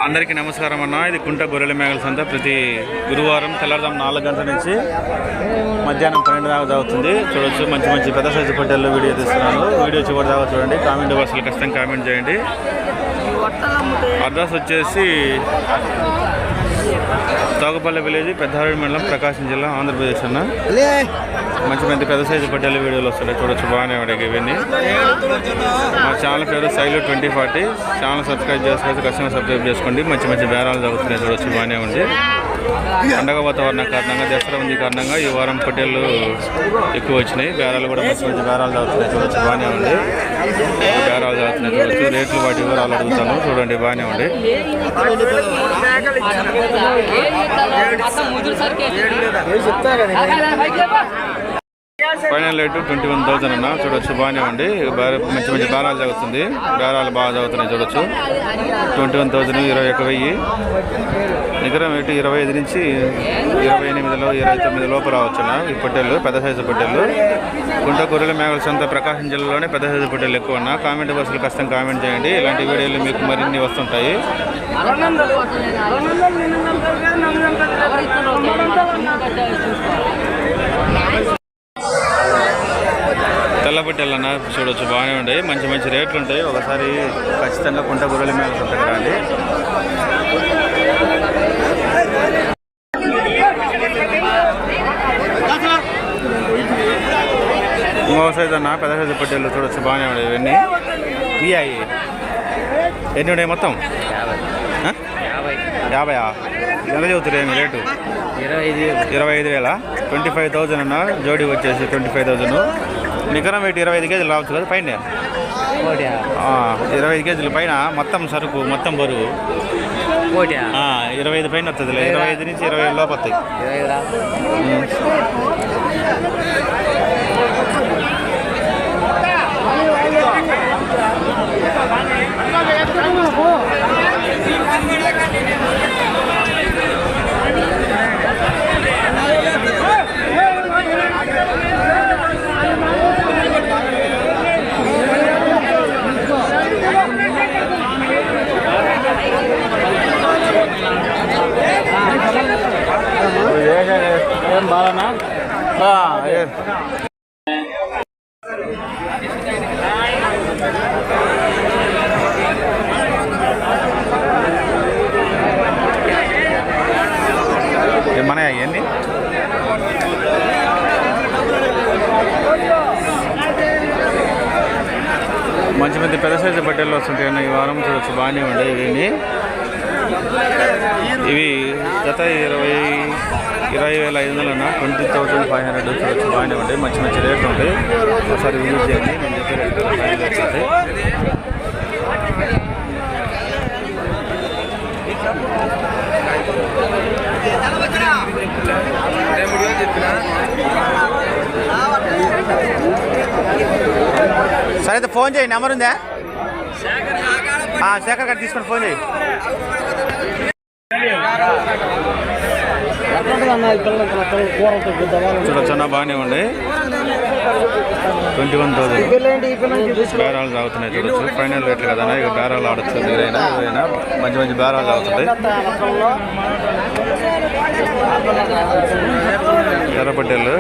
అందరికీ నమస్కారం అన్న. ఇది కుంట గొర్రెల మేకల సంత. ప్రతి గురువారం తెల్లవారుజాము 4 గంటల నుంచి మధ్యాహ్నం 12 దాకా అవుతుంది. చూడొచ్చు, మంచి మంచి పెద్ద సైజు పొట్టేల్లో వీడియో తీస్తున్నాను. వీడియో చివరి దాకా చూడండి. కామెంట్ బాక్స్లో ఖచ్చితంగా కామెంట్ చేయండి. అడ్రస్ వచ్చేసి తోగపల్లి విలేజ్, పెద్దహారేడు మండలం, ప్రకాశం జిల్లా, ఆంధ్రప్రదేశ్ అన్న. మంచి మంచి పెద్ద సైజు పట్టేళ్ళ వీడియోలు వస్తాయి. చూడొచ్చు, బాగానే ఉంటాయి ఇవన్నీ. మా ఛానల్ పేరు శైలు 2040. ఛానల్ సబ్స్క్రైబ్ చేసుకోవచ్చు, ఖచ్చితంగా సబ్స్క్రైబ్ చేసుకోండి. మంచి మంచి బేరాలు జరుగుతున్నాయి. చూడొచ్చు, బాగానే ఉంది. పండగ వాతావరణం కారణంగా, దసరా ఉంది కారణంగా ఈ వారం పొట్టేళ్ళు ఎక్కువ వచ్చినాయి. బేరాలు కూడా మంచి మంచి బేరాలు జరుగుతున్నాయి. చూడొచ్చు, బాగానే ఉంది. బేరాలు జరుగుతున్నాయి. చూడొచ్చు, రేట్లు వాటి వివరాలు అడుగుతాను. చూడండి, బాగానే ఉంది. ఫైనల్ రేటు 21,000 అన్న. చూడొచ్చు, బాగానే ఉంది. మంచి మంచి బేరాలు జరుగుతుంది. బేరాలు బాగా జరుగుతున్నాయి. చూడొచ్చు, 21,000, 21,000. నికరం రేటు 25 నుంచి 28లో 29 లోపు రావచ్చున్న ఈ పొట్టేళ్ళు, పెద్ద సైజు పొట్టేళ్ళు. కుంట గొర్రెల మేకల సంత ప్రకాశం జిల్లాలోనే పెద్ద సైజు పొట్టేళ్ళు ఎక్కువ ఉన్నా. కామెంట్ బాక్స్లో ఖచ్చితంగా కామెంట్ చేయండి. ఇలాంటి వీడియోలు మీకు మరిన్ని వస్తుంటాయి. తెల్ల పొట్టేళ్ళు అన్న. చూడొచ్చు, బాగానే ఉంటాయి. మంచి మంచి రేట్లు ఉంటాయి. ఒకసారి ఖచ్చితంగా కుంట గొర్రెల మేకల సంతకి రండి. ఇంకో సైజు అన్న, పెద్ద సైజు పొట్టేళ్ళు. చూడొచ్చు, బాగానే ఉన్నాయి. ఇవన్నీ ఎన్ని ఉన్నాయి మొత్తం? 50. ఎంత చదువుతారు ఏమి రేటు? 25,000. 25,000 అన్న. జోడీ వచ్చేసి 25,000. నికరం రేటు 25 కేజీలు రావచ్చు కదా పైన? 25 కేజీల పైన మొత్తం సరుకు, మొత్తం బరువు 25 పైన వస్తుంది. 25 నుంచి 27 లోపు వస్తాయి. ఏం బాలనా? ఏమన్నా అవన్నీ మంచి మంచి పెద్ద సైజు బట్టలు వస్తుంటాయి అన్న. ఈ వారం చూడొచ్చు, బాగానే ఉంటాయి ఇవన్నీ. ఇవి గత 20,500 అన్న. 20,500. చూడొచ్చు, బాగానే ఉంటాయి. మంచి మంచి రేట్లు ఉంటాయి. ఒకసారి విజిట్ చేయండి. నేను చెప్పే రేట్లు ఉంటాయి. సరే అయితే ఫోన్ చేయి. నెంబర్ ఉందా? శేఖర్ గారు తీసుకొని ఫోన్ చేయి. చూడొచ్చన్నా, బాగానే ఉండే. 21,000 బేరాలు సాగుతున్నాయి. చూడొచ్చు, ఫైనల్ రేట్లు కదా. ఇక బేరాలు ఆడచ్చు. ఏదైనా మంచి మంచి బేరాలు సాగుతుంటాయి. ఎర్రపట్టేళ్ళు.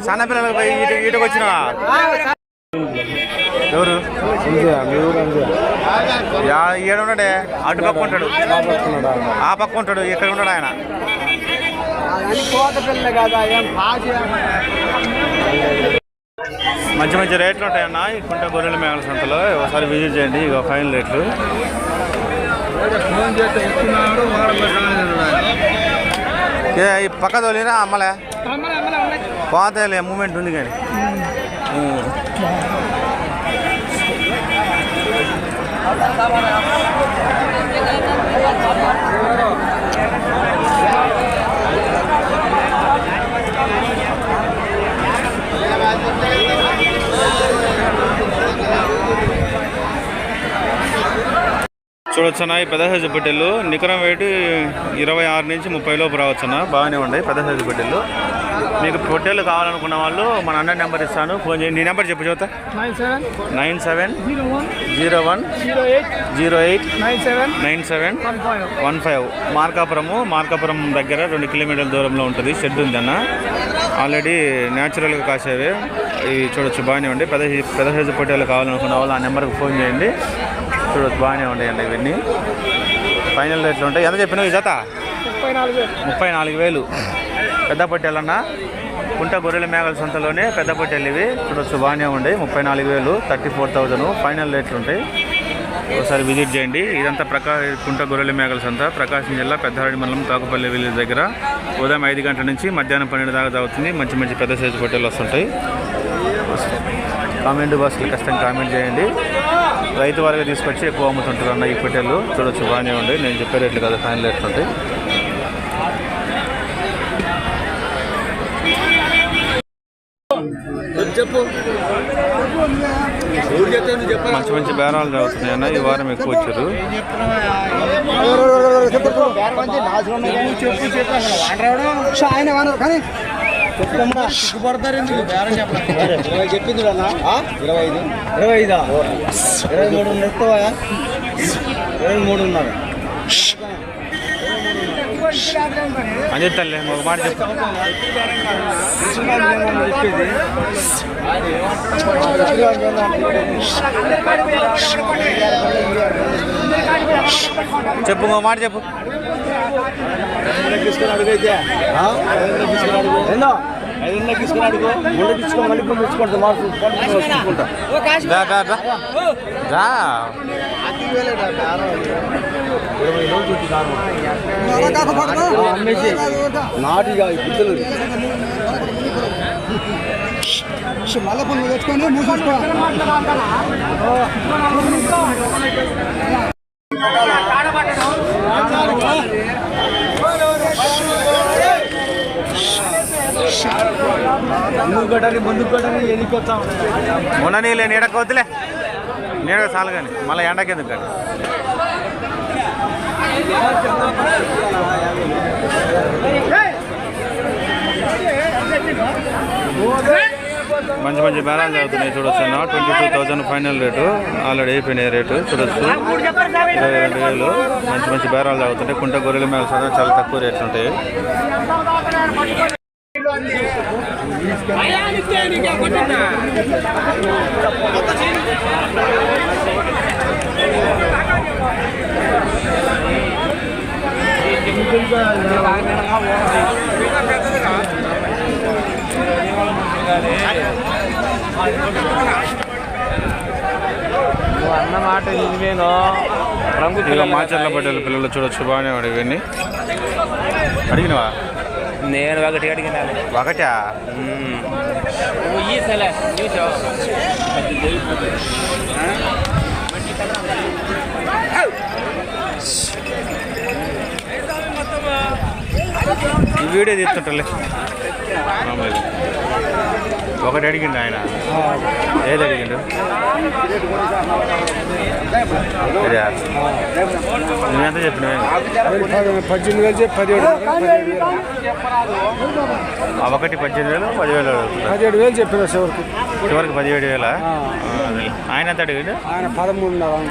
సన్న పిల్లలకు పోయి ఇటుకు వచ్చినా ఎవరు? ఏడు ఉన్నాడే, అటు పక్క ఉంటాడు, ఆ పక్క ఉంటాడు, ఇక్కడ ఉన్నాడు ఆయన. మంచి మంచి రేట్లు ఉంటాయన్న ఈ కుంట గొర్రెల మేకల సంతలో. ఒకసారి విజిట్ చేయండి. ఇక ఫైనల్ రేట్లు. ఈ పక్క తోలినా అమ్మలే పోతాయిలే మూమెంట్ ఉంది కానీ చూడొచ్చన్నా ఈ పెద్ద సైజు పొట్టెళ్ళు నికరం వెయిట్ 26 నుంచి 30 లోపు రావచ్చన్నా. బాగానే ఉన్నాయి పెద్ద సైజు పొట్టెళ్ళు. మీకు పొట్టెళ్ళు కావాలనుకున్న వాళ్ళు మన అన్న నెంబర్ ఇస్తాను, ఫోన్ చేయండి. నీ నెంబర్ చెప్పు చదువుతా. 970108979715. మార్కాపురం దగ్గర 2 కిలోమీటర్ల దూరంలో ఉంటుంది. షెడ్ ఉందన్న, ఆల్రెడీ న్యాచురల్గా కాసేవే ఇవి. చూడొచ్చు బాగానే ఉండి. పెద్ద సైజు పొట్టేళ్ళు కావాలనుకున్న వాళ్ళు ఆ నెంబర్కి ఫోన్ చేయండి. చూడొచ్చు బాగానే ఉంటాయండి ఇవన్నీ. ఫైనల్ రేట్లు ఉంటాయి. ఎంత చెప్పినావు ఈ జత? 34,000. పెద్ద పొట్టేళ్ళన్నా కుంట గొర్రెల మేకల సంతలోనే పెద్ద పొట్టేళ్ళు ఇవి. చూడొచ్చు బాగానే ఉండే. 34,000, 34,000 ఫైనల్ రేట్లు ఉంటాయి. ఒకసారి విజిట్ చేయండి. ఇదంతా కుంట గొర్రెల మేకల సంత, ప్రకాశం జిల్లా పెద్దహాడి మండలం తాకుపల్లి విలేజ్ దగ్గర. ఉదయం 5 గంటల నుంచి మధ్యాహ్నం 12 దాకా తాగుతుంది. మంచి పెద్ద సైజు పొట్టేళ్ళు వస్తుంటాయి. కామెంట్ బాక్స్లో ఖచ్చితంగా కామెంట్ చేయండి. రైతు వారిగా తీసుకొచ్చి ఎక్కువ అమ్ముతుంటారు అన్న ఈ పొట్టేళ్ళు. చూడొచ్చు బాగానే ఉండే. నేను చెప్పే రేట్లు కదా ఫైనల్ రేట్లు ఉంటాయి. మంచి బేరాలు జరుగుతున్నాయి అన్న. ఈ వారం ఎక్కువ వచ్చారు. చెప్పింది 23 అదే తల్లి ఒక మాట చెప్పు. చెప్పు ఒక మాట చెప్పు. తీసుకుని అడుగైతే 5 తీసుకుని అడుగు. ముందు తీసుకో, మళ్ళీ తీసుకుంటా. నాటిగా బుద్ధులు మళ్ళీ పనులు తెచ్చుకొని మూసుకో. ముందుకు ఎన్నికొచ్చా మొన్న నీళ్ళే నీడకు వద్దులే, నీడ చాలు కానీ మళ్ళీ ఎండకెందుకు కానీ. మంచి బేరాలు జరుగుతున్నాయి. చూడొచ్చు అన్న. 22,000 ఫైనల్ రేటు. ఆల్రెడీ అయిపోయినాయి రేటు. చూడొచ్చు 22,000. మంచి బేరాలు జరుగుతుంటాయి. కుంట గొర్రెల మేకల సంత చాలా తక్కువ రేట్లు ఉంటాయి. అన్నమాట ఇవేనో మాచర్ల పడ్డలు పిల్లలు చూడొచ్చు బాగానే వాడు. ఇవన్నీ అడిగినవా? నేను ఒకటి అడిగినా. ఒకటా? ఈ వీడియో తీస్తుంటలే. ఒకటి అడిగిండు ఆయన. ఏది అడిగిండు? నువ్వెంత చెప్పినవే? 18,000 చెప్పి 17,000. ఒకటి 18,000, 10,000 17,000 చెప్పిన చివరికి 17,000. ఆయన ఎంత అడిగిండు? ఆయన 13,500.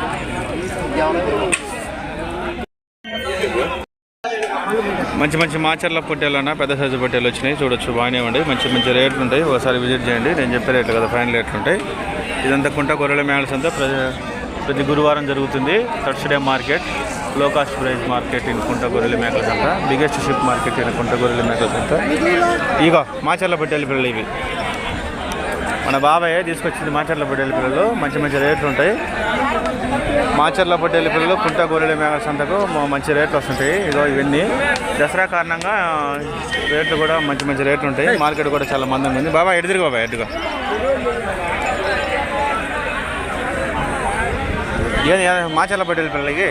మంచి మాచర్ల పొట్టేలన్నా పెద్ద సైజు పొట్టేలు వచ్చినాయి. చూడొచ్చు బాగానే ఉండి. మంచి రేట్లు ఉంటాయి. ఒకసారి విజిట్ చేయండి. నేను చెప్పే రేట్లు కదా ఫైనల్ రేట్లు ఉంటాయి. ఇదంతా కుంట గొర్రెల మేకల సంత ప్రతి గురువారం జరుగుతుంది. థర్స్డే మార్కెట్, లో కాస్ట్ ప్రైస్ మార్కెట్ ఇన్ కుంట గొర్రెల మేకల సంత. బిగ్గెస్ట్ షిప్ మార్కెట్ ఇన్ కుంట గొర్రెల మేకల సంత. ఇగో మాచర్ల పొట్టేలు పిల్లలు ఇవి. మన బాబాయ్ తీసుకొచ్చింది మాచర్ల పొట్టేలు పిల్లలు. మంచి మంచి రేట్లు ఉంటాయి. మాచర్ల పొట్టేలు పిల్లలు కుంట గొర్రెల మేకల సంతకు మంచి రేట్లు వస్తుంటాయి. ఇదో ఇవన్నీ దసరా కారణంగా రేట్లు కూడా మంచి మంచి రేట్లు ఉంటాయి. మార్కెట్ కూడా చాలా మందంగా ఉంది. బాబా ఎటు తిరిగి బాబా ఎటుగా ఏది మాచర్ల పొట్టేలు పిల్లలకి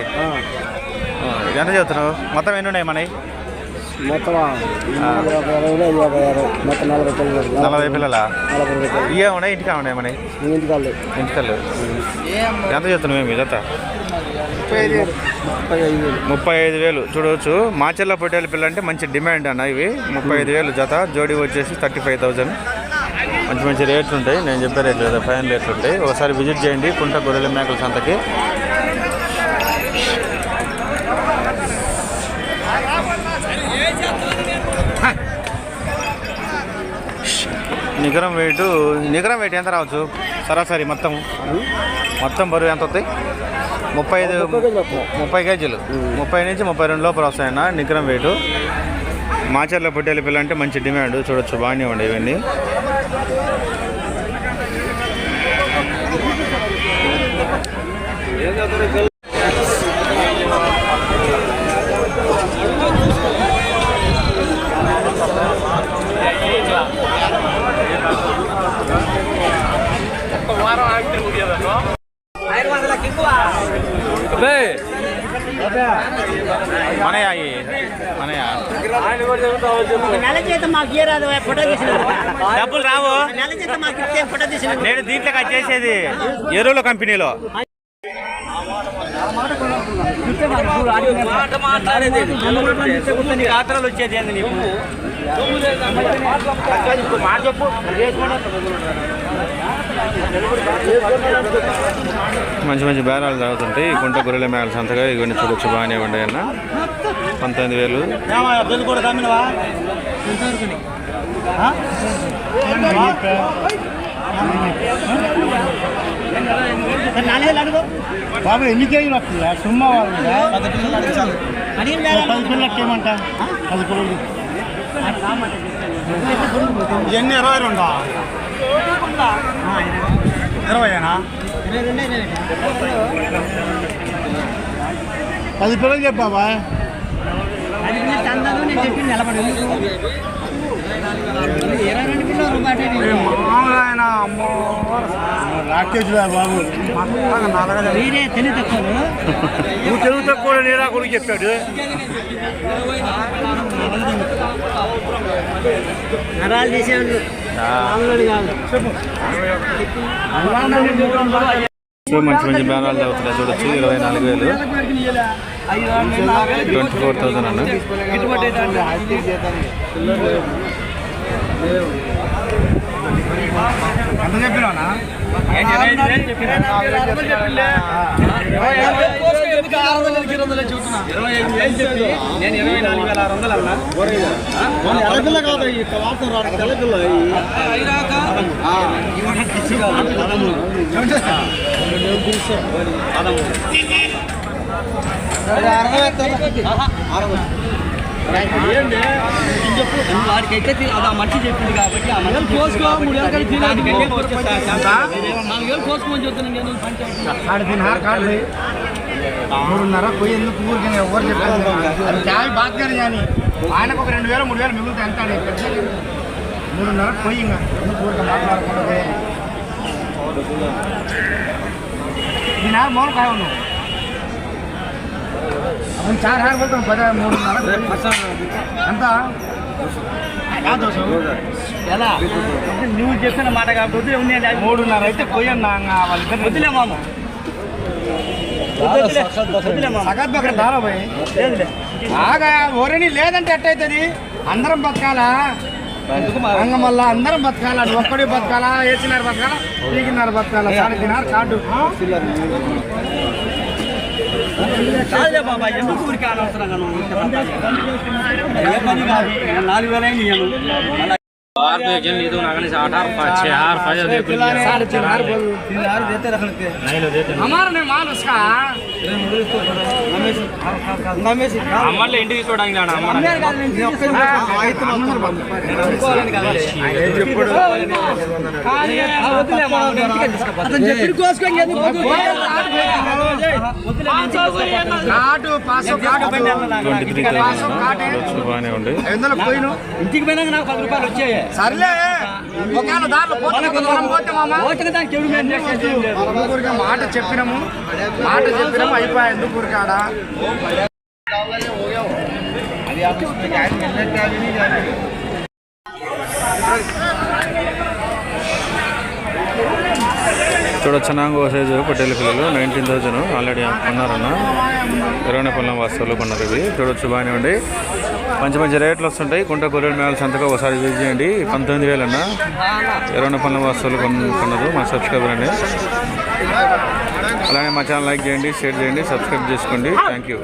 ఎంత చెబుతున్నావు? మొత్తం ఎన్ని ఉన్నాయి మనవి? మొత్తం 40 పిల్లలా? ఇవే ఉన్నాయి ఇంటికా ఉన్నాయి మనవి? ఇంటికల్లు ఎంత చెప్తున్నావు మేము జత? 35,000 చూడవచ్చు. మాచర్ల పొట్టేలు పిల్ల అంటే మంచి డిమాండ్ అన్న. ఇవి 35,000 జత. జోడీ వచ్చేసి 35,000. మంచి మంచి రేట్లు ఉంటాయి. నేను చెప్పే రేట్లు కదా, ఫైనల్ రేట్లు ఉంటాయి. ఒకసారి విజిట్ చేయండి కుంట గొర్రెల మేకల సంతకి. నికరం వెయిట్ ఎంత రావచ్చు సరాసరి? మొత్తం బరువు ఎంత వస్తాయి? 30 కేజీలు. 30 నుంచి 32 లోపల వస్తాయన్న నికరం వెయిట్. మాచర్ల పొట్టేలు పిల్ల అంటే మంచి డిమాండ్. చూడొచ్చు బాగానే ఉండే ఇవన్నీ. డబ్బులు రావు. నేను దీంట్లో చేసేది ఎరువుల కంపెనీలో. వచ్చేది మంచి మంచి బేరాలు తాగుతుంటాయి. కుంట గొర్రెల మేకల సంతగా ఇవన్నీ చూడొచ్చు బాగానే ఉండే అన్న. 19,000. బాబు ఎన్ని కేజీలు వస్తుందా? సుమ్మా 10 పిల్లలకి ఏమంటా? 10 పిల్లలు ఎన్ని? 22 20ఏనా? 10 పిల్లలు చెప్పావా? రాకేజ్లా బాబు నువ్వు తెలుగు తక్కువ నేరా కొడుకు చెప్పాడు. మంచి మంచి బేరాలు తగ్గుతున్నాయి చూడొచ్చు. 24,000. 24,000 అన్న. ఎంత చెప్పినా? 25,000 చెప్పి నేను 24,600 అన్నా. తెల్లపిల్ల కాదు ఈ వార్త రాదు. తెల్లపిల్ల వాడికైతే అది ఆ మనిషి చెప్పింది కాబట్టి ఆ మనిషి కోసుకో 3,000 కోసుకోమని చెప్తున్నాను నేను. 3.5 పోయి ఎందుకు ఊరికి ఎవరు చెప్పారు? చాయ్ బాగా కానీ ఆయనకు ఒక 2,000 3,000 మిగులుతాయి. ఎంత 3.5 పోయి ఇంకా ఎందుకు ఊరికి మాట్లాడుకుంటే దీని మౌన కాయ ఉన్నావు. अपन 4,000 बोलता हूँ 3.5 ఎంత ఎలా నువ్వు చెప్పిన మాట కాబట్టి 3.5 అయితే పోయన్నా వాళ్ళిద్దరు వదిలే మామ సగత్ బక్కడ దారా పోయి బాగా ఓరని లేదంటే ఎట్టయితుంది. అందరం బతకాలా మళ్ళా అందరం బతకాలా. ఒక్కడే బతకాలా, ఏసినారు బతకాలా, పీకినారు బతకాలా, 3.5 కార్డు బాబా. ఎందుకు ఊరికి అనవసరంగా 4,000 అయింది. ఇంటికి చూడండి బాగానే ఉండి ఇంటికి పోయినాక నాకు 10 రూపాయలు వచ్చాయి. సర్లే మాట చెప్పినాము అయిపోయా ఎందుకు కాడా చూడొచ్చు నాంగో సైజు పొట్టేళ్ళ పిల్లలు 19,000 ఆల్రెడీ కొన్నారన్న 20 పొలం వస్తువులు కొన్నారు. ఇవి చూడొచ్చు బాగానే ఉండి మంచి మంచి రేట్లు వస్తుంటాయి. కుంట కొరియర్ మేళ సంతగా ఒకసారి విజిట్ చేయండి. 19,000 అన్న 20 పొలం వస్తువులు కొన్నారు మా సబ్స్క్రైబర్ అండి. అలానే మా ఛానల్ లైక్ చేయండి, షేర్ చేయండి, సబ్స్క్రైబ్ చేసుకోండి. Thank you.